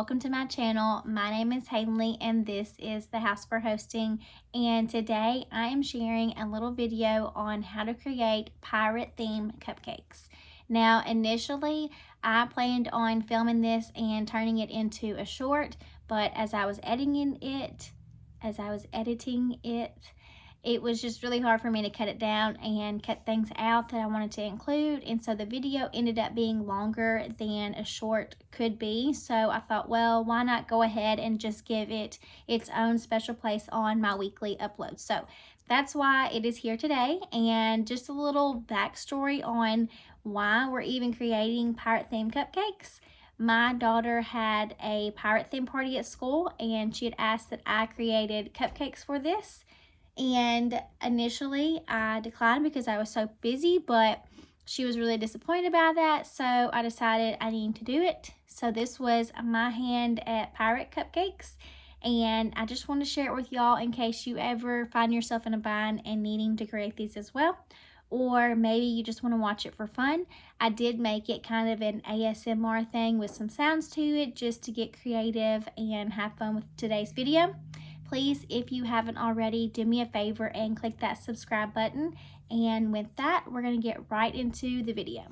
welcome to my channel. My name is Haley and this is the House for Hosting, and today I am sharing a little video on how to create pirate theme cupcakes. Now initially I planned on filming this and turning it into a short, but as I was editing it, it was just really hard for me to cut it down and cut things out that I wanted to include, and so the video ended up being longer than a short could be. So I thought, well, why not go ahead and just give it its own special place on my weekly upload. So that's why it is here today, and just a little backstory on why we're even creating pirate themed cupcakes. My daughter had a pirate theme party at school, and she had asked that I created cupcakes for this. And initially I declined because I was so busy, but she was really disappointed about that, so I decided I needed to do it. So this was my hand at pirate cupcakes, and I just want to share it with y'all in case you ever find yourself in a bind and needing to create these as well, or maybe you just want to watch it for fun. I did make it kind of an ASMR thing with some sounds to it, just to get creative and have fun with today's video. Please, if you haven't already, do me a favor and click that subscribe button. And with that, we're going to get right into the video.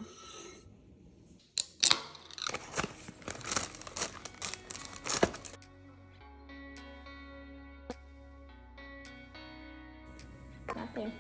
Right there.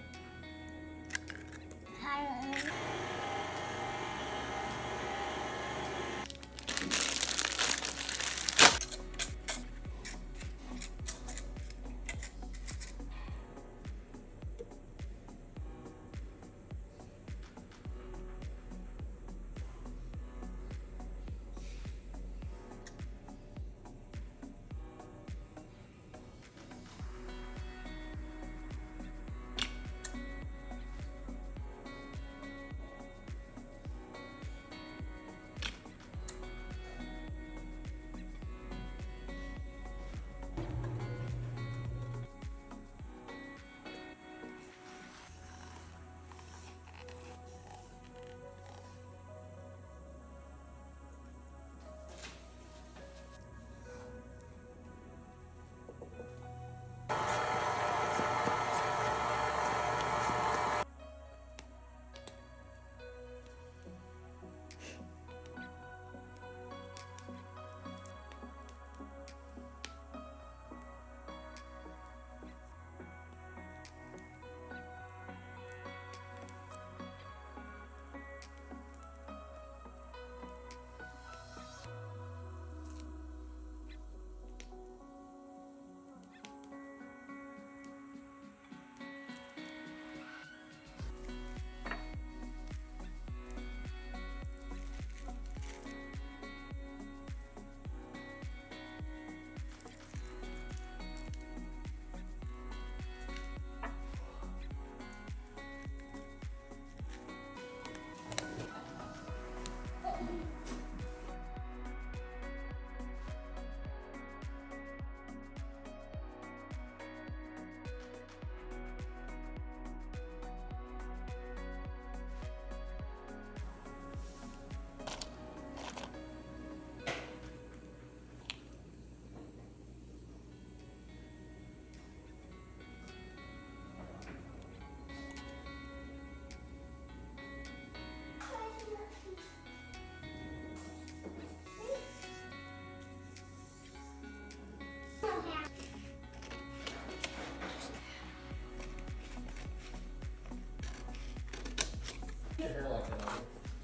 Your hair like that,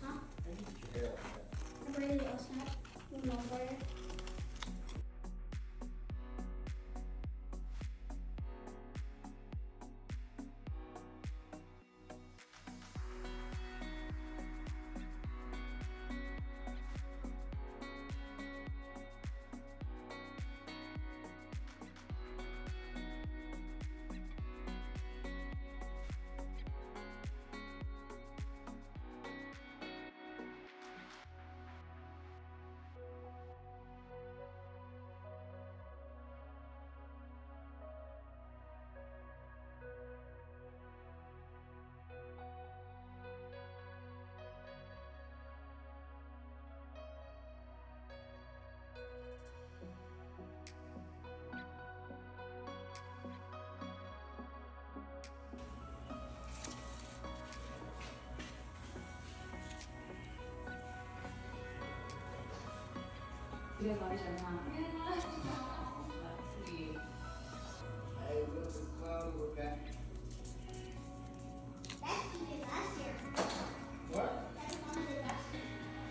huh? I need your hair like that. I braided it last night with my brother. Hey, look, it's cloudy, look at. That's even last year. What? That's one of the last year.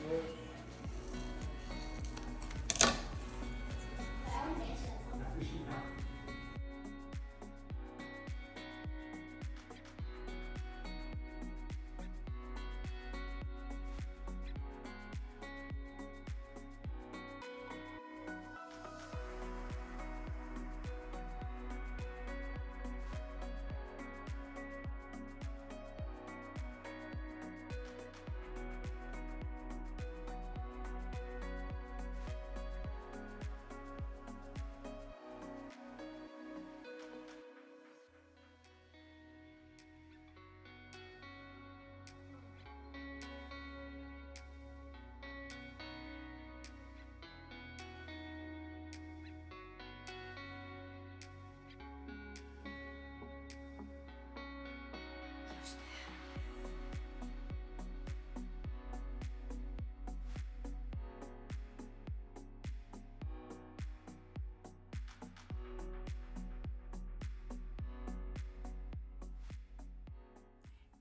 What? But I don't think so.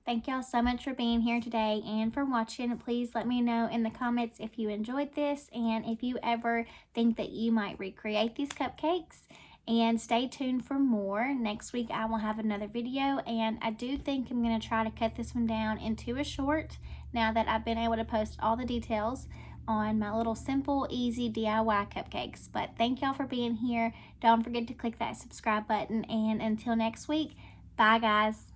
Thank y'all so much for being here today and for watching. Please let me know in the comments if you enjoyed this and if you ever think that you might recreate these cupcakes. And stay tuned for more. Next week I will have another video, and I do think I'm going to try to cut this one down into a short now that I've been able to post all the details on my little simple, easy DIY cupcakes. But thank y'all for being here. Don't forget to click that subscribe button, and until next week, bye guys.